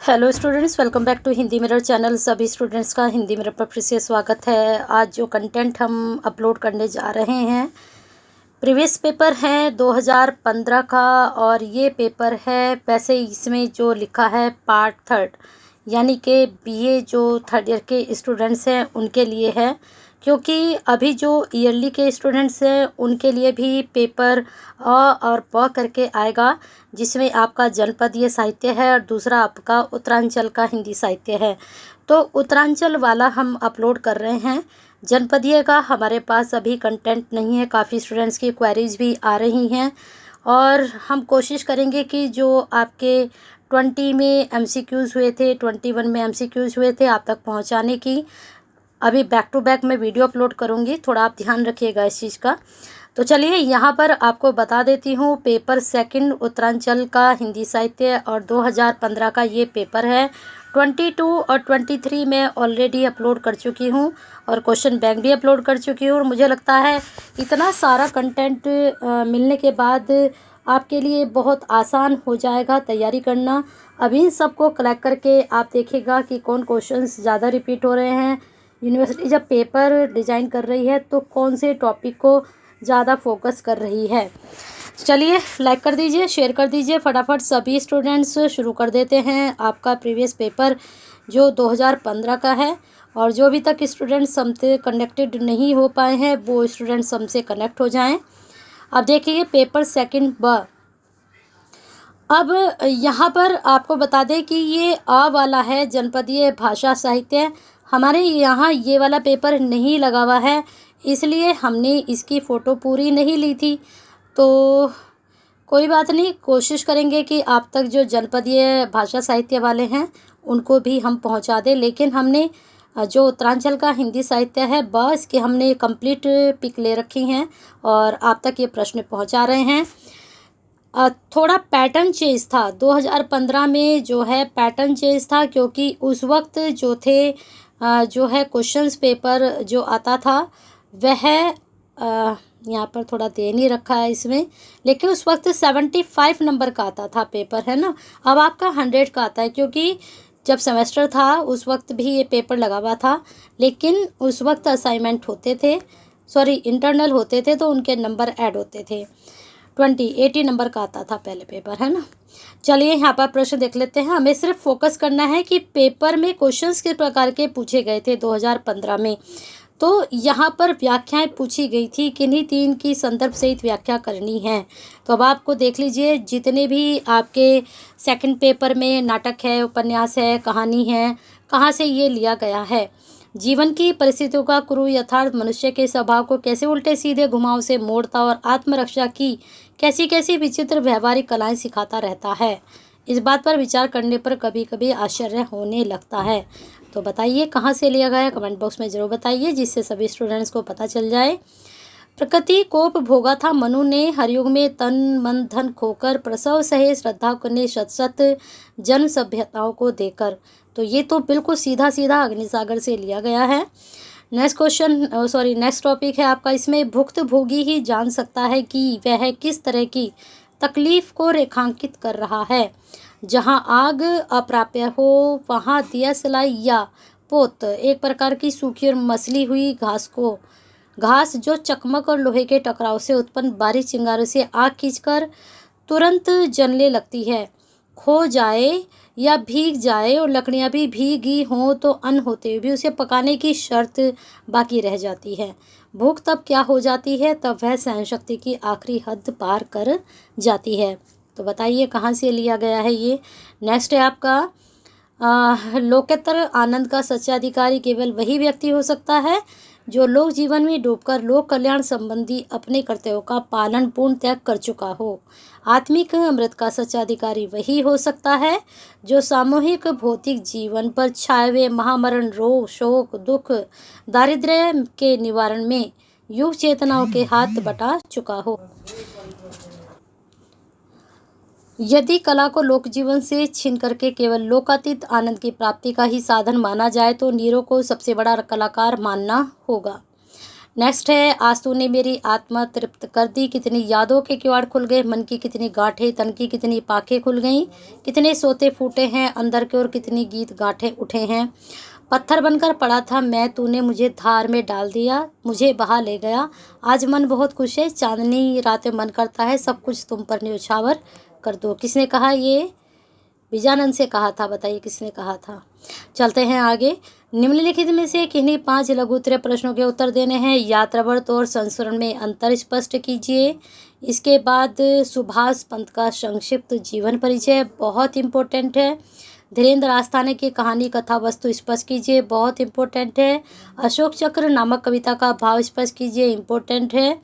Hello students, welcome back to Hindi mirror channel. सभी students का Hindi mirror पर फिर से स्वागत है। आज जो कंटेंट हम अपलोड करने जा रहे हैं, प्रीवियस पेपर है 2015 का और ये पेपर है वैसे इसमें जो लिखा है पार्ट थर्ड, यानी कि बीए जो थर्ड ईयर के स्टूडेंट्स हैं उनके लिए है, क्योंकि अभी जो ईयरली के स्टूडेंट्स हैं उनके लिए भी पेपर अ और प करके आएगा, जिसमें आपका जनपदीय साहित्य है और दूसरा आपका उत्तरांचल का हिंदी साहित्य है। तो उत्तरांचल वाला हम अपलोड कर रहे हैं, जनपदीय का हमारे पास अभी कंटेंट नहीं है। काफ़ी स्टूडेंट्स की क्वेरीज भी आ रही हैं और हम कोशिश करेंगे कि जो आपके 20 में एमसीक्यूज़ हुए थे, 21 में एमसीक्यूज़ हुए थे, आप तक पहुंचाने की अभी बैक टू बैक मैं वीडियो अपलोड करूंगी। थोड़ा आप ध्यान रखिएगा इस चीज़ का। तो चलिए यहाँ पर आपको बता देती हूँ, पेपर सेकंड उत्तरांचल का हिंदी साहित्य और 2015 का ये पेपर है। 22 और 23 में ऑलरेडी अपलोड कर चुकी हूँ और क्वेश्चन बैंक भी अपलोड कर चुकी हूँ। और मुझे लगता है इतना सारा कंटेंट मिलने के बाद आपके लिए बहुत आसान हो जाएगा तैयारी करना। अभी इन सबको कलेक्ट करके आप देखिएगा कि कौन क्वेश्चंस ज़्यादा रिपीट हो रहे हैं। यूनिवर्सिटी जब पेपर डिज़ाइन कर रही है तो कौन से टॉपिक को ज़्यादा फोकस कर रही है। चलिए लाइक कर दीजिए, शेयर कर दीजिए फटाफट। सभी स्टूडेंट्स शुरू कर देते हैं आपका प्रीवियस पेपर जो 2015 का है। और जो अभी तक स्टूडेंट्स हमसे कनेक्टेड नहीं हो पाए हैं वो स्टूडेंट्स हमसे कनेक्ट हो जाएं। अब देखिए पेपर सेकंड ब। अब यहाँ पर आपको बता दें कि ये अ वाला है, जनपदीय भाषा साहित्य। हमारे यहाँ ये वाला पेपर नहीं लगा हुआ है, इसलिए हमने इसकी फ़ोटो पूरी नहीं ली थी। तो कोई बात नहीं, कोशिश करेंगे कि आप तक जो जनपदीय भाषा साहित्य वाले हैं उनको भी हम पहुंचा दें। लेकिन हमने जो उत्तरांचल का हिंदी साहित्य है बस इसके हमने कंप्लीट पिक ले रखी हैं और आप तक ये प्रश्न पहुंचा रहे हैं। थोड़ा पैटर्न चेंज था 2015 में, जो है पैटर्न चेंज था, क्योंकि उस वक्त जो थे जो है क्वेश्चंस पेपर जो आता था वह यहाँ पर थोड़ा दे नहीं रखा है इसमें, लेकिन उस वक्त 75 नंबर का आता था पेपर, है ना। अब आपका 100 का आता है, क्योंकि जब सेमेस्टर था उस वक्त भी ये पेपर लगा हुआ था, लेकिन उस वक्त असाइनमेंट होते थे, सॉरी इंटरनल होते थे, तो उनके नंबर ऐड होते थे। 80 नंबर का आता था पहले पेपर, है ना। चलिए यहाँ पर प्रश्न देख लेते हैं। हमें सिर्फ फोकस करना है कि पेपर में क्वेश्चंस किस प्रकार के पूछे गए थे 2015 में। तो यहाँ पर व्याख्याएं पूछी गई थी, किन्हीं तीन की संदर्भ सहित व्याख्या करनी है। तो अब आपको देख लीजिए, जितने भी आपके सेकंड पेपर में नाटक है, उपन्यास है, कहानी है, कहाँ से ये लिया गया है। जीवन की परिस्थितियों का क्रूर यथार्थ मनुष्य के स्वभाव को कैसे उल्टे सीधे घुमाव से मोड़ता और आत्मरक्षा की कैसी कैसी विचित्र व्यवहारिक कलाएं सिखाता रहता है। इस बात पर विचार करने पर कभी कभी आश्चर्य होने लगता है। तो बताइए कहाँ से लिया गया है, कमेंट बॉक्स में ज़रूर बताइए, जिससे सभी स्टूडेंट्स को पता चल जाए। प्रकृति कोप भोगा था मनु ने, हरयुग में तन मन धन खोकर, प्रसव सहे श्रद्धा ने शत शत जन्म सभ्यताओं को देकर। तो ये तो बिल्कुल सीधा सीधा अग्निसागर से लिया गया है। Next question, sorry next topic है आपका, इसमें भुक्त भोगी ही जान सकता है कि वह किस तरह की तकलीफ को रेखांकित कर रहा है। जहाँ आग अप्राप्य हो वहाँ दिया सलाई या पोत, एक प्रकार की सूखी और मसली हुई घास जो चकमक और लोहे के टकराव से उत्पन्न बारीक चिंगारों से आग खींचकर तुरंत जलने लगती है। खो जाए या भीग जाए और लकड़ियाँ भी भीगी हों तो अन्न होते हुए भी उसे पकाने की शर्त बाकी रह जाती है। भूख तब क्या हो जाती है, तब वह सहनशक्ति की आखिरी हद पार कर जाती है। तो बताइए कहाँ से लिया गया है ये। नेक्स्ट है आपका, लोकोत्तर आनंद का सच्चा अधिकारी केवल वही व्यक्ति हो सकता है जो लोक जीवन में डूबकर लोक कल्याण संबंधी अपने कर्तव्यों का पालन पूर्ण त्याग कर चुका हो। आत्मिक अमृत का सच्चा अधिकारी वही हो सकता है जो सामूहिक भौतिक जीवन पर छाए हुए महामरण, रोग, शोक, दुख, दारिद्र्य के निवारण में युग चेतनाओं के हाथ बटा चुका हो। यदि कला को लोक जीवन से छीन करके केवल लोकातीत आनंद की प्राप्ति का ही साधन माना जाए तो नीरो को सबसे बड़ा कलाकार मानना होगा। नेक्स्ट है, आज तूने मेरी आत्मा तृप्त कर दी, कितनी यादों के किवाड़ खुल गए, मन की कितनी गांठें, तन की कितनी पाखें खुल गईं, कितने सोते फूटे हैं अंदर के, और कितनी गीत गांठें उठे हैं। पत्थर बनकर पड़ा था मैं, तूने मुझे धार में डाल दिया, मुझे बहा ले गया। आज मन बहुत खुश है, चांदनी रातें मन करता है, सब कुछ तुम पर न्यौछावर कर दो। किसने कहा ये? विजयानंद से कहा था। बताइए किसने कहा था। चलते हैं आगे। निम्नलिखित में से किन्हीं 5 लघु उत्तरीय प्रश्नों के उत्तर देने हैं। यात्रावर्त और संस्मरण में अंतर स्पष्ट कीजिए। इसके बाद सुभाष पंत का संक्षिप्त जीवन परिचय बहुत इम्पोर्टेंट है। धीरेन्द्र आस्थाने की कहानी कथा वस्तु स्पष्ट कीजिए, बहुत इम्पोर्टेंट है। अशोक चक्र नामक कविता का भाव स्पष्ट कीजिए, इम्पोर्टेंट है।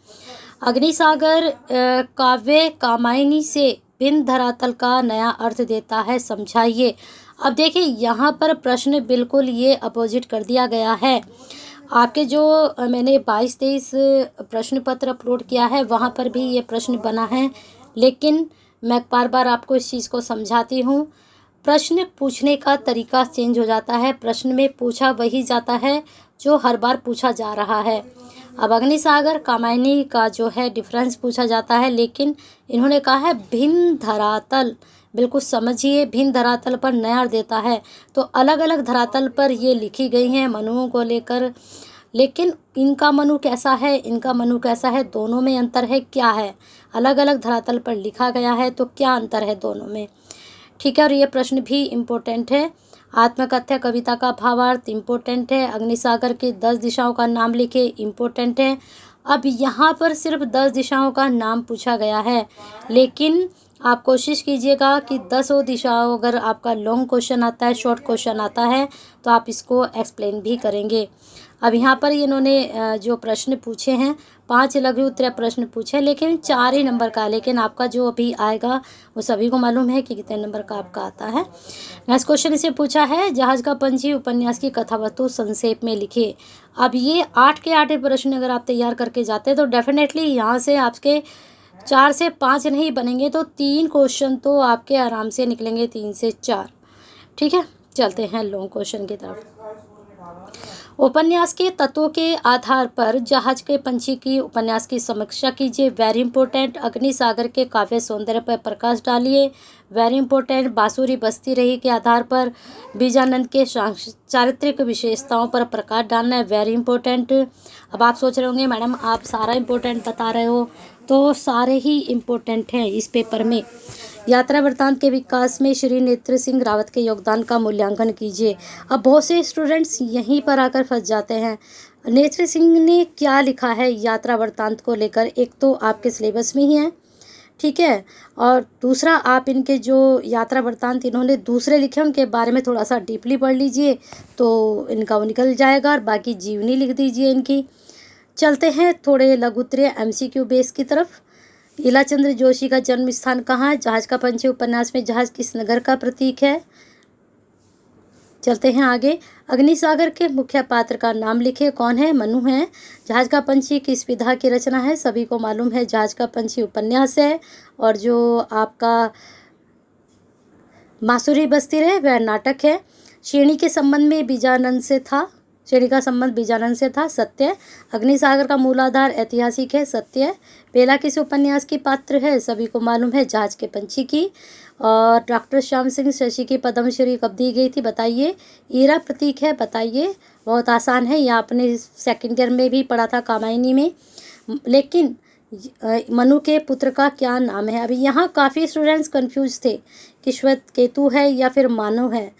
अग्निसागर काव्य कामायनी से भिन्न धरातल का नया अर्थ देता है, समझाइए। अब देखिए यहाँ पर प्रश्न बिल्कुल ये अपोजिट कर दिया गया है। आपके जो मैंने 22-23 प्रश्न पत्र अपलोड किया है वहाँ पर भी ये प्रश्न बना है, लेकिन मैं बार बार आपको इस चीज़ को समझाती हूँ। प्रश्न पूछने का तरीका चेंज हो जाता है, प्रश्न में पूछा वही जाता है जो हर बार पूछा जा रहा है। अब अग्निसागर कामायनी का जो है डिफरेंस पूछा जाता है, लेकिन इन्होंने कहा है भिन्न धरातल। बिल्कुल समझिए, भिन्न धरातल पर नया देता है। तो अलग अलग धरातल पर ये लिखी गई हैं मनुओं को लेकर, लेकिन इनका मनु कैसा है, इनका मनु कैसा है, दोनों में अंतर है, क्या है? अलग अलग धरातल पर लिखा गया है तो क्या अंतर है दोनों में? ठीक है। और ये प्रश्न भी इम्पोर्टेंट है। आत्मकथ्य कविता का भावार्थ इम्पोर्टेंट है। अग्निसागर की 10 दिशाओं का नाम लिखे, इम्पोर्टेंट है। अब यहाँ पर सिर्फ 10 दिशाओं का नाम पूछा गया है, लेकिन आप कोशिश कीजिएगा कि 10 दिशाओं, अगर आपका लॉन्ग क्वेश्चन आता है, शॉर्ट क्वेश्चन आता है, तो आप इसको एक्सप्लेन भी करेंगे। अब यहाँ पर इन्होंने जो प्रश्न पूछे हैं 5 लघु उत्तरीय प्रश्न पूछे, लेकिन 4 ही नंबर का, लेकिन आपका जो अभी आएगा वो सभी को मालूम है कि कितने नंबर का आपका आता है। नेक्स्ट क्वेश्चन इसे पूछा है, जहाज का पंछी उपन्यास की कथा वस्तु संक्षेप में लिखिए। अब ये 8 के 8 प्रश्न अगर आप तैयार करके जाते हैं तो डेफिनेटली यहाँ से आपके 4 से 5 नहीं बनेंगे, तो 3 क्वेश्चन तो आपके आराम से निकलेंगे, 3 से 4। ठीक है, चलते हैं लॉन्ग क्वेश्चन की तरफ। उपन्यास के तत्वों के आधार पर जहाज के पंछी की उपन्यास की समीक्षा कीजिए, वेरी इंपॉर्टेंट। अग्निसागर के काव्य सौंदर्य पर प्रकाश डालिए, वेरी इंपॉर्टेंट। बांसुरी बजती रही के आधार पर बीजानंद के चारित्रिक विशेषताओं पर प्रकाश डालना है, वेरी इंपॉर्टेंट। अब आप सोच रहे होंगे मैडम आप सारा इंपॉर्टेंट बता रहे हो, तो सारे ही इम्पोर्टेंट हैं इस पेपर में। यात्रा वृत्तांत के विकास में श्री नेत्र सिंह रावत के योगदान का मूल्यांकन कीजिए। अब बहुत से स्टूडेंट्स यहीं पर आकर फंस जाते हैं। नेत्र सिंह ने क्या लिखा है यात्रा वृत्तांत को लेकर, एक तो आपके सिलेबस में ही है, ठीक है, और दूसरा आप इनके जो यात्रा वृत्तांत इन्होंने दूसरे लिखे उनके बारे में थोड़ा सा डीपली पढ़ लीजिए तो इनका वो निकल जाएगा, और बाकी जीवनी लिख दीजिए इनकी। चलते हैं थोड़े लघु उत्तरीय MCQ बेस की तरफ। ईलाचंद्र जोशी का जन्म स्थान कहाँ है? जहाज का पंछी उपन्यास में जहाज किस नगर का प्रतीक है? चलते हैं आगे। अग्निसागर के मुख्य पात्र का नाम लिखे, कौन है? मनु है। जहाज का पंछी किस विधा की रचना है? सभी को मालूम है जहाज का पंछी उपन्यास है, और जो आपका बांसुरी बजती रहे वह नाटक है। श्रेणी के संबंध में बीजानंद से था, श्रेणी का संबंध बीजानंद से था, सत्य। अग्निसागर का मूलाधार ऐतिहासिक है, सत्य। बेला किस उपन्यास की पात्र है? सभी को मालूम है जहाज के पंछी की। और डॉक्टर श्याम सिंह शशि की पद्मश्री कब दी गई थी? बताइए। ईरा प्रतीक है, बताइए। बहुत आसान है, यह आपने सेकंड ईयर में भी पढ़ा था कामायनी में। लेकिन मनु के पुत्र का क्या नाम है? अभी यहाँ काफ़ी स्टूडेंट्स कंफ्यूज थे कि श्वेत केतु है या फिर मानव है,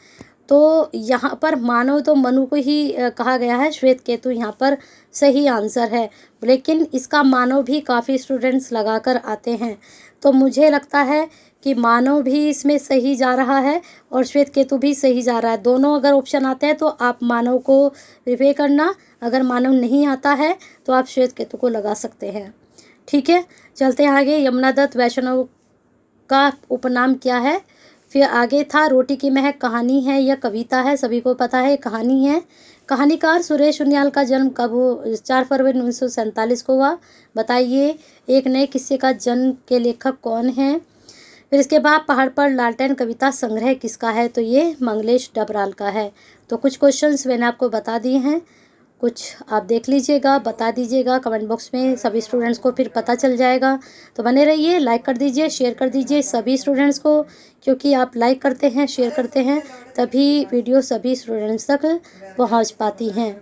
तो यहाँ पर मानव तो मनु को ही कहा गया है, श्वेत केतु यहाँ पर सही आंसर है, लेकिन इसका मानव भी काफ़ी स्टूडेंट्स लगाकर आते हैं, तो मुझे लगता है कि मानव भी इसमें सही जा रहा है और श्वेत केतु भी सही जा रहा है। दोनों अगर ऑप्शन आते हैं तो आप मानव को प्रिपेयर करना, अगर मानव नहीं आता है तो आप श्वेत केतु को लगा सकते हैं। ठीक है, चलते हैं आगे। यमुना दत्त वैष्णव का उपनाम क्या है? फिर आगे था रोटी की महक, कहानी है या कविता है? सभी को पता है कहानी है। कहानीकार सुरेश उनियाल का जन्म कब हो? 4 फरवरी 1947 को हुआ, बताइए। एक नए किस्से का जन्म के लेखक कौन है? फिर इसके बाद पहाड़ पर लालटेन कविता संग्रह किसका है? तो ये मंगलेश डबराल का है। तो कुछ क्वेश्चंस मैंने आपको बता दिए हैं, कुछ आप देख लीजिएगा, बता दीजिएगा कमेंट बॉक्स में, सभी स्टूडेंट्स को फिर पता चल जाएगा। तो बने रहिए, लाइक कर दीजिए, शेयर कर दीजिए सभी स्टूडेंट्स को, क्योंकि आप लाइक करते हैं, शेयर करते हैं, तभी वीडियो सभी स्टूडेंट्स तक पहुंच पाती हैं।